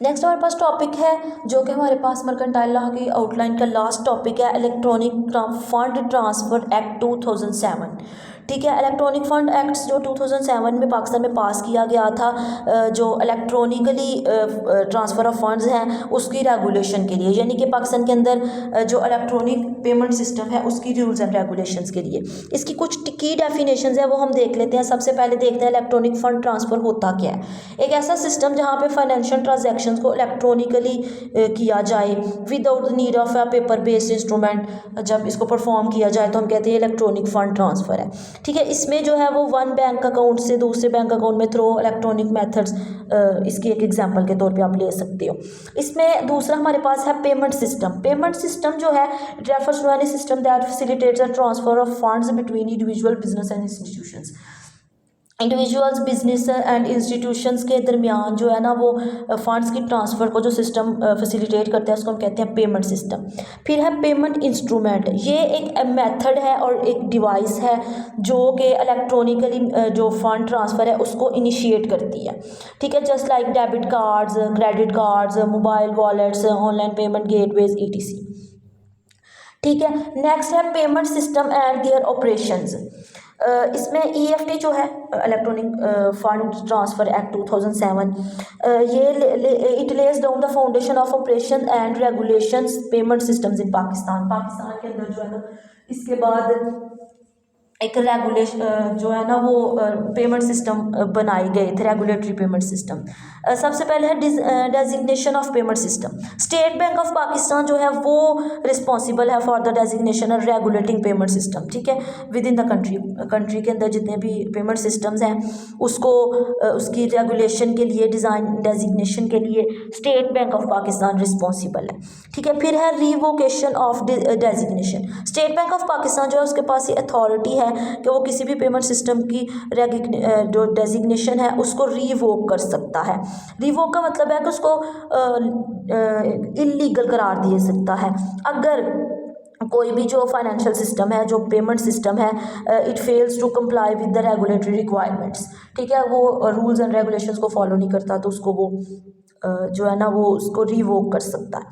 Next हमारे पास topic है जो कि हमारे पास मर्केंटाइल लॉ की आउटलाइन का लास्ट टॉपिक है, इलेक्ट्रॉनिक फंड ट्रांसफ़र एक्ट 2007। ठीक है, इलेक्ट्रॉनिक फ़ंड एक्ट्स जो 2007 में पाकिस्तान में पास किया गया था, जो इलेक्ट्रॉनिकली ट्रांसफ़र ऑफ फंड्स हैं उसकी रेगुलेशन के लिए, यानी कि पाकिस्तान के अंदर जो इलेक्ट्रॉनिक पेमेंट सिस्टम है उसकी रूल्स एंड रेगुलेशंस के लिए। इसकी कुछ की डेफिनेशंस है वो हम देख लेते हैं। सबसे पहले देखते हैं इलेक्ट्रॉनिक फ़ंड ट्रांसफ़र होता क्या है। एक ऐसा सिस्टम जहाँ पे फाइनेंशियल ट्रांजैक्शंस को इलेक्ट्रॉनिकली किया जाए without the need of a paper based instrument. जब इसको परफॉर्म किया जाए तो हम कहते हैं इलेक्ट्रॉनिक फ़ंड ट्रांसफ़र है। ठीक है, इसमें जो है वो वन बैंक अकाउंट से दूसरे बैंक अकाउंट में थ्रू इलेक्ट्रॉनिक मेथड्स, इसकी एक एग्जांपल के तौर पे आप ले सकते हो। इसमें दूसरा हमारे पास है पेमेंट सिस्टम। पेमेंट सिस्टम जो है refers to any system that facilitates the transfer of funds between individual business and institutions. Individuals business and institutions के दरमियान जो है ना वो फंड्स की ट्रांसफ़र को जो सिस्टम फैसिलिटेट करता है उसको हम कहते हैं पेमेंट सिस्टम। फिर है पेमेंट इंस्ट्रूमेंट। ये एक मेथड है और एक डिवाइस है जो कि इलेक्ट्रॉनिकली जो फंड ट्रांसफ़र है उसको इनिशिएट करती है। ठीक है, just like debit cards, credit cards, mobile wallets, online payment gateways ETC. ठीक है, नेक्स्ट है payment system and their operations. इसमें ईएफटी जो है इलेक्ट्रॉनिक फंड ट्रांसफ़र एक्ट 2007, ये it lays down the foundation of operation and regulations payment systems in Pakistan. Pakistan के अंदर जो है ना इसके बाद एक रेगुलेशन जो है ना वो पेमेंट सिस्टम बनाए गए थे, रेगुलेटरी पेमेंट सिस्टम। सबसे पहले है designation of payment system. State Bank of Pakistan जो है वो रिस्पॉन्सिबल है फॉर द डेजिग्नेशन और रेगुलेटिंग पेमेंट सिस्टम। ठीक है, विद इन द कंट्री के अंदर जितने भी पेमेंट सिस्टम्स हैं उसको उसकी रेगुलेशन के लिए, डिज़ाइन डेजिग्नेशन के लिए state Bank of Pakistan responsible है। ठीक है, फिर है revocation of designation. State Bank of Pakistan जो है उसके पास ये अथॉरिटी है कि वो किसी भी पेमेंट सिस्टम की जो डेजिग्नेशन है उसको रिवोक कर सकता है। रिवोक का मतलब है कि उसको इलीगल करार दिया सकता है अगर कोई भी जो फाइनेंशियल सिस्टम है, जो पेमेंट सिस्टम है, it fails to comply with the regulatory requirements. ठीक है, वो रूल्स एंड रेगुलेशंस को फॉलो नहीं करता तो उसको वो जो है ना वो उसको रिवोक कर सकता है।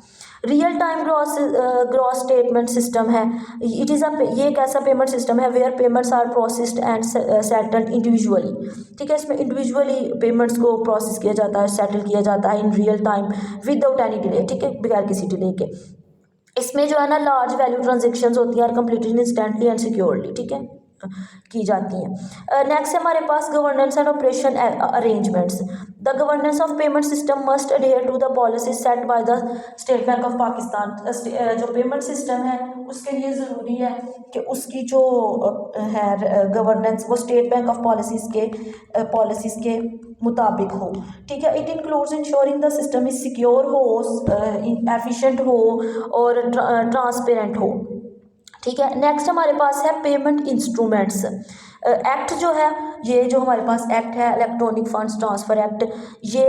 Real time gross statement system है। इट इज़ ये एक ऐसा पेमेंट सिस्टम है where payments are processed and settled individually. ठीक है, इसमें इंडिविजुअली पेमेंट्स को प्रोसेस किया जाता है, सेटल किया जाता है in real time without any delay. ठीक है, बगैर किसी डिले के। इसमें जो है ना लार्ज वैल्यू ट्रांजेक्शन्स होती हैं और कंप्लीटेड इंस्टेंटली एंड सिक्योरली। ठीक है, की जाती हैं। नेक्स्ट हमारे पास governance and operation arrangements. The governance of payment system must adhere to the policy set by the State Bank of Pakistan. जो पेमेंट सिस्टम है उसके लिए ज़रूरी है कि उसकी जो है गवर्नेंस वो स्टेट बैंक ऑफ पॉलिसीज़ के मुताबिक हो। ठीक है, it includes ensuring the system is secure हो, एफिशिएंट हो और ट्रांसपेरेंट हो। ठीक है, नेक्स्ट हमारे पास है पेमेंट इंस्ट्रूमेंट्स एक्ट। जो है ये जो हमारे पास एक्ट है इलेक्ट्रॉनिक फंड्स ट्रांसफ़र एक्ट, ये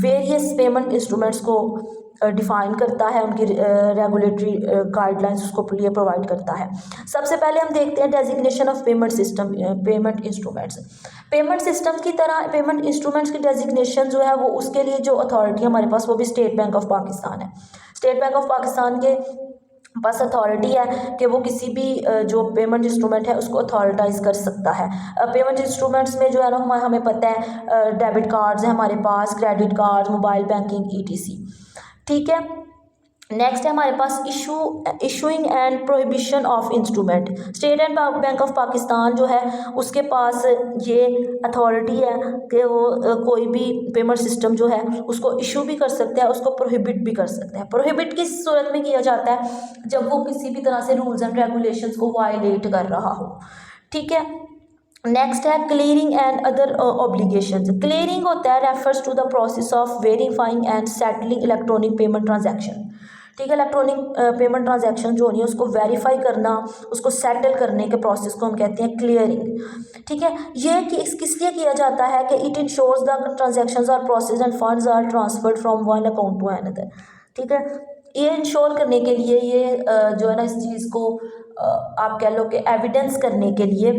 वेरियस पेमेंट इंस्ट्रूमेंट्स को डिफ़ाइन करता है, उनकी रेगुलेटरी गाइडलाइंस उसको लिए प्रोवाइड करता है। सबसे पहले हम देखते हैं designation of payment system, payment instruments. Payment system की तरह पेमेंट इंस्ट्रूमेंट्स की डेजिग्नेशन जो है वो उसके लिए जो अथॉरिटी हमारे पास वो भी स्टेट बैंक ऑफ पाकिस्तान है। स्टेट बैंक ऑफ पाकिस्तान के बस अथॉरिटी है कि वो किसी भी जो पेमेंट इंस्ट्रूमेंट है उसको अथॉरिटाइज़ कर सकता है। पेमेंट इंस्ट्रूमेंट्स में जो है ना हमें पता है डेबिट कार्ड्स हैं हमारे पास, credit card, mobile banking ETC. ठीक है, नेक्स्ट है हमारे पास issuing and prohibition of instrument. State and bank of Pakistan जो है उसके पास ये अथॉरिटी है कि वो कोई भी पेमेंट सिस्टम जो है उसको इशू भी कर सकता है, उसको प्रोहिबिट भी कर सकता है। प्रोहिबिट किस सूरत में किया जाता है? जब वो किसी भी तरह से रूल्स एंड रेगुलेशंस को वायलेट कर रहा हो। ठीक है, नेक्स्ट है clearing and other obligations. Clearing होता है refers to the process of verifying and settling electronic payment transaction. ठीक है, इलेक्ट्रॉनिक पेमेंट ट्रांजैक्शन जो होनी है उसको वेरीफाई करना, उसको सेटल करने के प्रोसेस को हम कहते हैं क्लियरिंग। ठीक है, ये किस लिए किया जाता है कि it ensures the transactions are process and funds are transferred from one account to another. ठीक है, ये इंश्योर करने के लिए ये जो है ना इस चीज़ को आप कह लो कि एविडेंस करने के लिए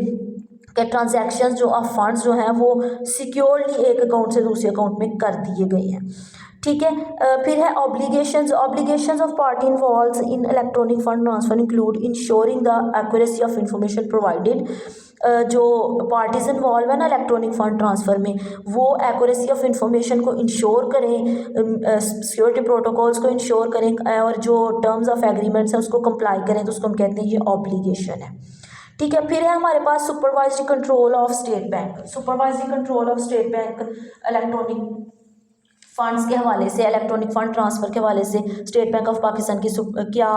के ट्रांजैक्शंस जो ऑफ फंड्स जो हैं वो सिक्योरली एक अकाउंट से दूसरे अकाउंट में कर दिए गए हैं। ठीक है, फिर है obligations of party involves in electronic fund transfer include ensuring the accuracy of information provided. जो पार्टीज इन्वॉल्व है ना इलेक्ट्रॉनिक फंड ट्रांसफ़र में, वो एक्यूरेसी ऑफ इंफॉर्मेशन को इंश्योर करें, सिक्योरिटी प्रोटोकॉल्स को इंश्योर करें और जो टर्म्स ऑफ एग्रीमेंट्स हैं उसको कंप्लाई करें, तो उसको हम कहते हैं ये ऑब्लिगेशन है। ठीक है, फिर है हमारे पास supervisory control of State Bank. Supervisory control of State Bank electronic funds के हवाले से, इलेक्ट्रॉनिक फ़ंड ट्रांसफ़र के हवाले से स्टेट बैंक ऑफ पाकिस्तान की क्या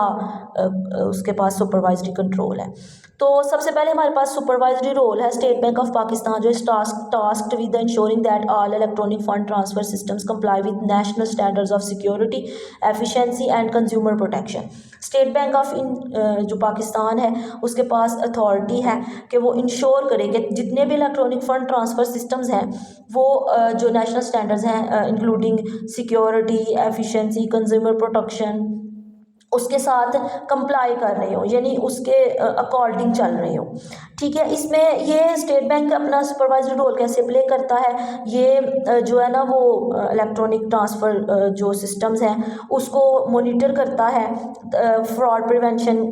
उसके पास सुपरवाइजरी कंट्रोल है। तो सबसे पहले हमारे पास सुपरवाइजरी रोल है स्टेट बैंक ऑफ पाकिस्तान जो is tasked with ensuring that all electronic fund transfer systems comply with national standards of security, efficiency and consumer protection. State Bank of जो पाकिस्तान है उसके पास अथॉरिटी है कि वो इंश्योर करे कि जितने भी इलेक्ट्रॉनिक फ़ंड ट्रांसफ़र सिस्टम्स हैं वो जो नेशनल स्टैंडर्ड्स हैं including security, efficiency, consumer protection, उसके साथ कंप्लाई कर रहे हो, यानी उसके अकॉर्डिंग चल रहे हो। ठीक है, इसमें ये स्टेट बैंक अपना सुपरवाइजरी रोल कैसे प्ले करता है, ये जो है ना वो इलेक्ट्रॉनिक ट्रांसफ़र जो सिस्टम्स हैं उसको मॉनिटर करता है, फ्रॉड प्रिवेंशन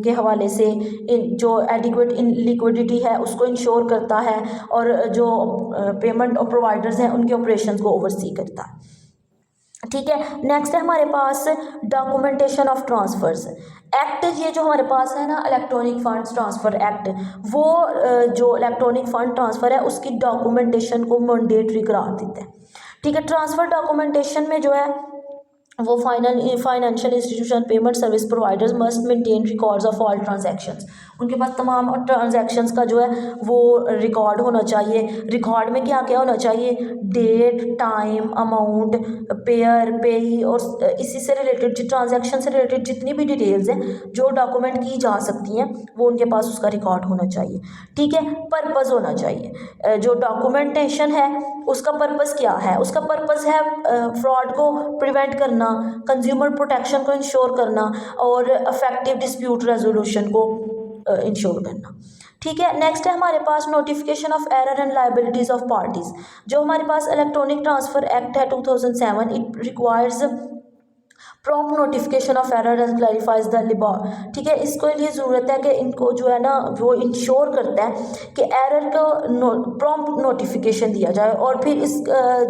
के हवाले से जो एडिक्वेट इन लिक्विडिटी है उसको इंश्योर करता है, और जो पेमेंट और प्रोवाइडर्स हैं उनके ऑपरेशंस को ओवरसी करता है। ठीक है, नेक्स्ट है हमारे पास डॉक्यूमेंटेशन ऑफ ट्रांसफ़र्स एक्ट। ये जो हमारे पास है ना इलेक्ट्रॉनिक फंड्स ट्रांसफ़र एक्ट, वो जो इलेक्ट्रॉनिक फ़ंड ट्रांसफ़र है उसकी डॉक्यूमेंटेशन को मैंडेटरी करार देता है। ठीक है, ट्रांसफ़र डॉक्यूमेंटेशन में जो है वो financial institution, payment service providers must maintain records of all transactions. उनके पास तमाम ट्रांजैक्शंस का जो है वो रिकॉर्ड होना चाहिए। रिकॉर्ड में क्या क्या होना चाहिए, डेट, टाइम, अमाउंट, पेयर, पेई और इसी से रिलेटेड ट्रांजैक्शन से रिलेटेड जितनी भी डिटेल्स हैं जो डॉक्यूमेंट की जा सकती हैं वो उनके पास उसका रिकॉर्ड होना चाहिए। ठीक है, पर्पज़ होना चाहिए। जो डॉक्यूमेंटेशन है उसका पर्पज़ क्या है, उसका पर्पज़ है फ्रॉड को प्रिवेंट करना, कंज्यूमर प्रोटेक्शन को इंश्योर करना और इफेक्टिव डिस्प्यूट रेजोल्यूशन को इंश्योर करना। ठीक है, नेक्स्ट है हमारे पास notification of error and liabilities of parties. जो हमारे पास इलेक्ट्रॉनिक ट्रांसफ़र एक्ट है 2007, it requires prompt notification of error and clarifies the liability. ठीक है, इसके लिए ज़रूरत है कि इनको जो है ना वो इंश्योर करता है कि एरर को प्रॉम्प्ट नोटिफिकेशन दिया जाए, और फिर इस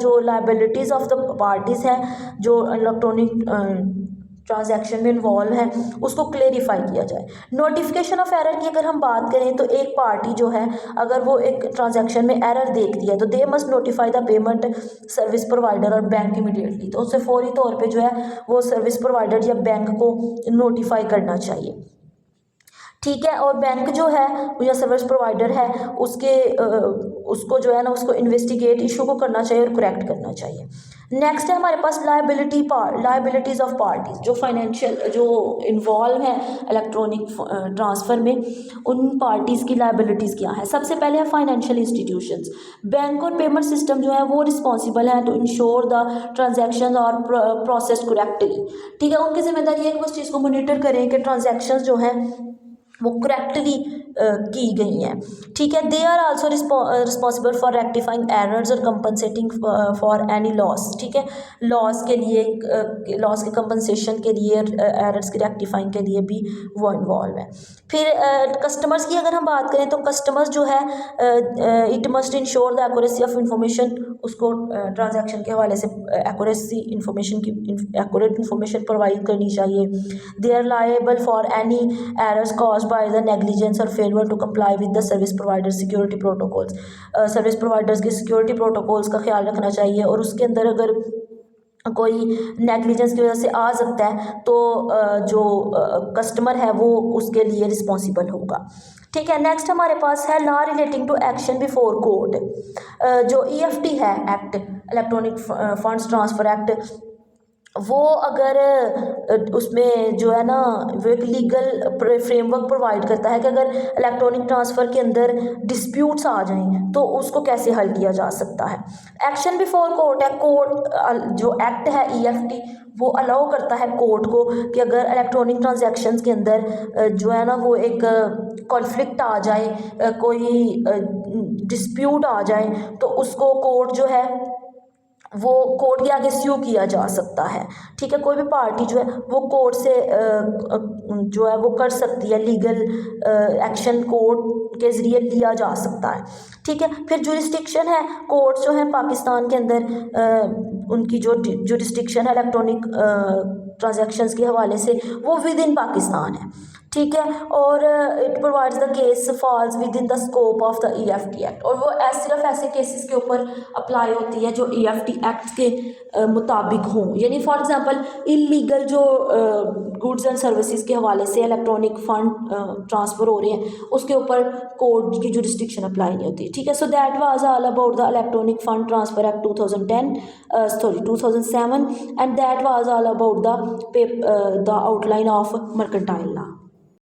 जो लाइबिलिटीज़ ऑफ द पार्टीज़ हैं जो इलेक्ट्रॉनिक ट्रांजैक्शन में इन्वॉल्व है उसको क्लेरिफाई किया जाए। नोटिफिकेशन ऑफ एरर की अगर हम बात करें तो एक पार्टी जो है अगर वो एक ट्रांजैक्शन में एरर देखती है तो they must notify the payment service provider और बैंक इमीडिएटली। तो उससे फौरी तौर पे जो है वो सर्विस प्रोवाइडर या बैंक को नोटिफाई करना चाहिए। ठीक है, और बैंक जो है या सर्विस प्रोवाइडर है उसको जो है ना उसको इन्वेस्टिगेट इशू को करना चाहिए और करेक्ट करना चाहिए। नेक्स्ट है हमारे पास लाइबिलिटीज़ ऑफ पार्टीज। जो फाइनेंशियल जो इन्वॉल्व है इलेक्ट्रॉनिक ट्रांसफ़र में उन पार्टीज़ की लाइबिलिटीज़ क्या है। सबसे पहले है फाइनेंशियल इंस्टीट्यूशंस। बैंक और पेमेंट सिस्टम जो है वो रिस्पॉन्सिबल है टू इंश्योर द ट्रांजैक्शन और प्रोसेस करेक्टली। ठीक है, उनकी जिम्मेदारी है कि उस चीज़ को मॉनिटर करें कि ट्रांजैक्शन जो हैं वो करेक्टली की गई हैं। ठीक है, they are also responsible for rectifying errors और कंपनसेटिंग फॉर एनी लॉस। ठीक है, लॉस के लिए लॉस के कंपनसेशन के लिए एरर्स की रेक्टिफाइंग के लिए भी वो इन्वॉल्व है। फिर कस्टमर्स की अगर हम बात करें तो कस्टमर्स जो है it must ensure the accuracy of information. उसको ट्रांजैक्शन के हवाले से एक्यूरेट इंफॉर्मेशन प्रोवाइड करनी चाहिए। They are liable for any errors caused by the negligence और failure to comply with the service provider security protocols. Service providers के security protocols का ख्याल रखना चाहिए, और उसके अंदर अगर कोई नेग्लिजेंस की वजह से आ सकता है तो जो कस्टमर है वो उसके लिए रिस्पॉन्सिबल होगा। ठीक है, नेक्स्ट हमारे पास है law relating to action before court. जो EFT है act, electronic funds transfer act, वो अगर उसमें जो है ना वो एक लीगल फ्रेमवर्क प्रोवाइड करता है कि अगर इलेक्ट्रॉनिक ट्रांसफ़र के अंदर डिस्प्यूट्स आ जाएं तो उसको कैसे हल किया जा सकता है। एक्शन बिफोर कोर्ट है, कोर्ट जो एक्ट है EFT वो अलाउ करता है कोर्ट को कि अगर इलेक्ट्रॉनिक ट्रांजैक्शंस के अंदर जो है ना वो एक कॉन्फ्लिक्ट आ जाए, कोई डिस्प्यूट आ जाए तो उसको कोर्ट जो है वो कोर्ट के आगे स्यू किया जा सकता है। ठीक है, कोई भी पार्टी जो है वो कोर्ट से जो है वो कर सकती है, लीगल एक्शन कोर्ट के ज़रिए लिया जा सकता है। ठीक है, फिर जुरिस्डिक्शन है, कोर्ट जो है पाकिस्तान के अंदर उनकी जो जुरिस्डिक्शन है इलेक्ट्रॉनिक ट्रांजैक्शंस के हवाले से वो विद इन पाकिस्तान है। ठीक है, और it provides the case falls within the scope of the EFT act, और वो सिर्फ ऐसे केसेस के ऊपर अप्लाई होती है जो EFT एक्ट के मुताबिक हों। यानी फॉर एग्जांपल इलीगल जो गुड्स एंड सर्विसेज के हवाले से इलेक्ट्रॉनिक फंड ट्रांसफ़र हो रहे हैं उसके ऊपर कोर्ट की जुरिस्डिक्शन अप्लाई नहीं होती। ठीक है, so that was all about the electronic fund transfer act 2007 and that was all about the outline of mercantile law.